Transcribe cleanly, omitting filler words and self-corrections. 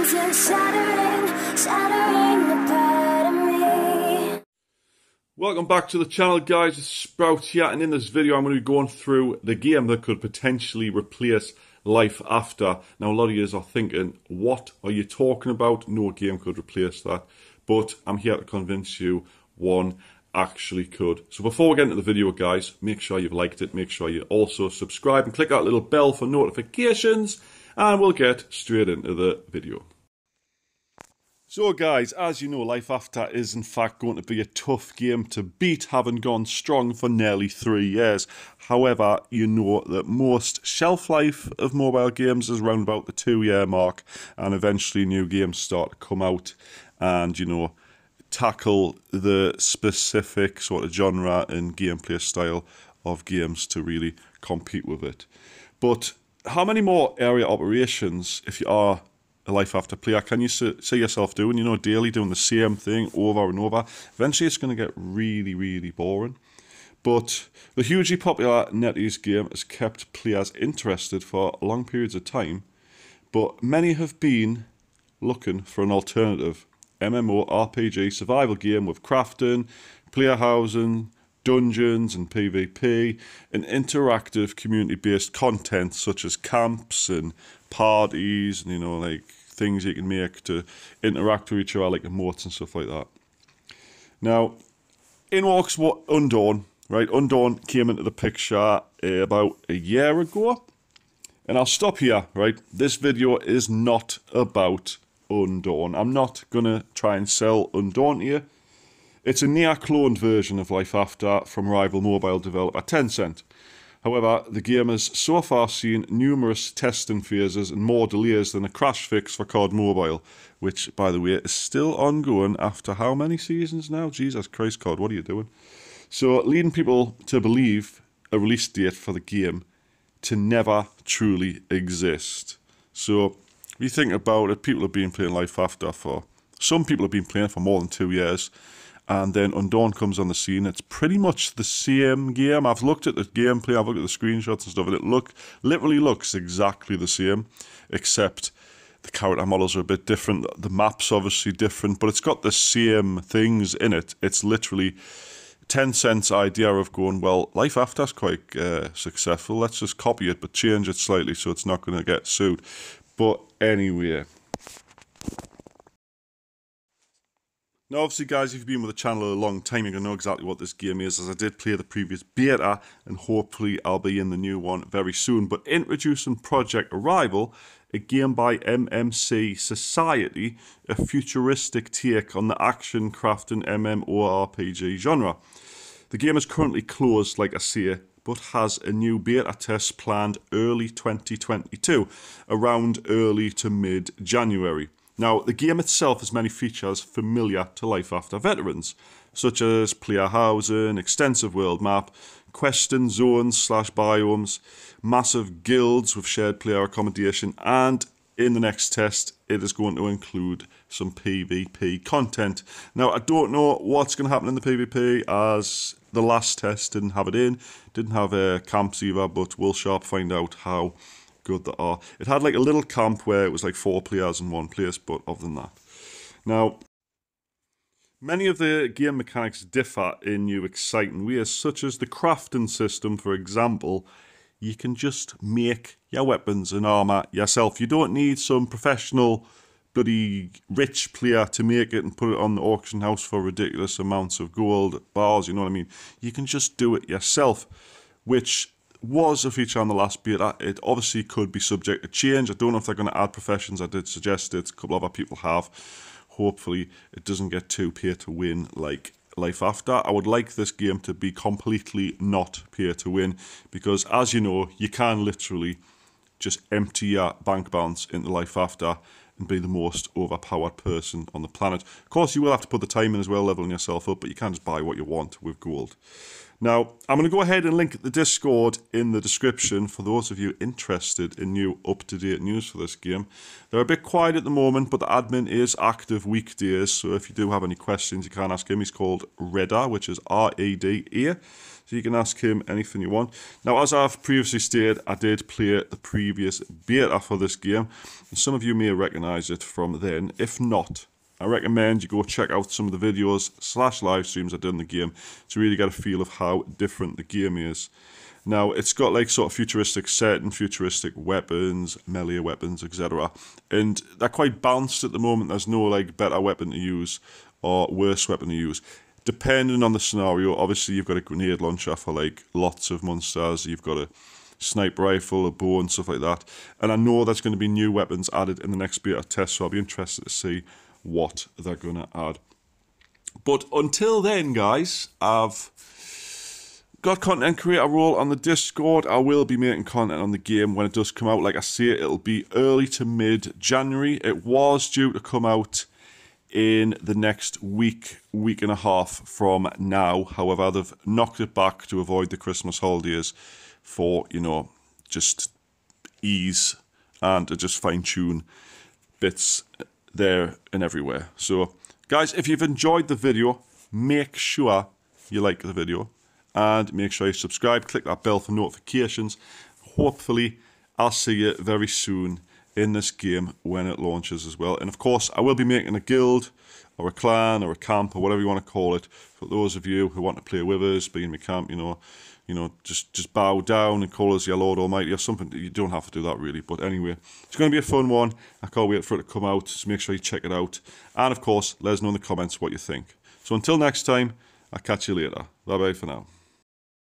things are shattering a part of me. Welcome back to the channel, guys. It's Sprout here, and in this video I'm going to be going through the game that could potentially replace LifeAfter. Now, a lot of you are thinking, what are you talking about? No game could replace that. But I'm here to convince you one actually could. So before we get into the video, guys, make sure you've liked it. Make sure you also subscribe and click that little bell for notifications. And we'll get straight into the video. So guys, as you know, LifeAfter is in fact going to be a tough game to beat, having gone strong for nearly 3 years. However, you know that most shelf life of mobile games is around about the 2-year mark, and eventually new games start to come out and, you know, tackle the specific sort of genre and gameplay style of games to really compete with it. But how many more area operations, if you are a LifeAfter player, can you see yourself doing, you know, daily, doing the same thing over and over? Eventually it's going to get really, really boring. But the hugely popular NetEase game has kept players interested for long periods of time, but many have been looking for an alternative MMO RPG survival game with crafting, player housing, dungeons and PvP, and interactive community-based content such as camps and parties and, you know, like things you can make to interact with each other, like emotes and stuff like that. Now, in walks Undone, right? Undone came into the picture about a year ago, and I'll stop here, right? This video is not about Undone. I'm not gonna try and sell Undone to you. It's a near-cloned version of LifeAfter from rival mobile developer Tencent. However, the game has so far seen numerous testing phases and more delays than a crash fix for COD Mobile, which, by the way, is still ongoing after how many seasons now? Jesus Christ, COD, what are you doing? So, leading people to believe a release date for the game to never truly exist. So, if you think about it, people have been playing LifeAfter for... Some people have been playing for more than 2 years. And then Undone comes on the scene. It's pretty much the same game. I've looked at the gameplay, I've looked at the screenshots and stuff, and it literally looks exactly the same, except the character models are a bit different. The map's obviously different, but it's got the same things in it. It's literally Tencent's idea of going, well, LifeAfter's quite successful. Let's just copy it, but change it slightly so it's not going to get sued. But anyway. Now, obviously, guys, if you've been with the channel a long time, you're going to know exactly what this game is, as I did play the previous beta, and hopefully I'll be in the new one very soon. But introducing Project Arrival, a game by MMC Society, a futuristic take on the action crafting MMORPG genre. The game is currently closed, like I say, but has a new beta test planned early 2022, around early to mid-January. Now, the game itself has many features familiar to LifeAfter veterans, such as player housing, extensive world map, questing zones / biomes, massive guilds with shared player accommodation, and in the next test, it is going to include some PvP content. Now, I don't know what's going to happen in the PvP, as the last test didn't have it in, didn't have camps either, but we'll sharp find out how good they are. It had like a little camp where it was like 4 players in one place, but other than that. Now, many of the game mechanics differ in new exciting ways, such as the crafting system, for example. You can just make your weapons and armour yourself. You don't need some professional, bloody rich player to make it and put it on the auction house for ridiculous amounts of gold bars, you know what I mean? You can just do it yourself, which was a feature on the last beta. It obviously could be subject to change. I don't know if they're going to add professions. I did suggest it. A couple of other people have. Hopefully it doesn't get too pay to win like LifeAfter. I would like this game to be completely not pay to win, because as you know, you can literally just empty your bank balance into LifeAfter and be the most overpowered person on the planet. Of course, you will have to put the time in as well, leveling yourself up, but you can't just buy what you want with gold. Now, I'm going to go ahead and link the Discord in the description for those of you interested in new up-to-date news for this game. They're a bit quiet at the moment, but the admin is active weekdays, so if you do have any questions, you can ask him. He's called Reda, which is R-E-D-A. So so you can ask him anything you want. Now, as I've previously stated, I did play the previous beta for this game, and some of you may recognise it from then. If not, I recommend you go check out some of the videos / live streams I did in the game to really get a feel of how different the game is. Now, it's got like sort of futuristic setting, futuristic weapons, melee weapons, etc. And they're quite balanced at the moment. There's no like better weapon to use or worse weapon to use. Depending on the scenario, obviously you've got a grenade launcher for like lots of monsters. You've got a sniper rifle, a bow and stuff like that. And I know there's going to be new weapons added in the next beta test, so I'll be interested to see what they're going to add. But until then, guys, I've got content creator role on the Discord. I will be making content on the game when it does come out. Like I say, it'll be early to mid-January. It was due to come out in the next week and a half from now. However, they've knocked it back to avoid the Christmas holidays for, you know, just ease and to just fine-tune bits there and everywhere. So, guys, if you've enjoyed the video, make sure you like the video. And make sure you subscribe, click that bell for notifications. Hopefully, I'll see you very soon in this game when it launches as well. And of course, I will be making a guild, or a clan, or a camp, or whatever you want to call it, for those of you who want to play with us, be in my camp, you know, just bow down and call us your Lord Almighty, or something. You don't have to do that, really. But anyway, it's going to be a fun one. I can't wait for it to come out, so make sure you check it out. And of course, let us know in the comments what you think. So until next time, I'll catch you later. Bye-bye for now.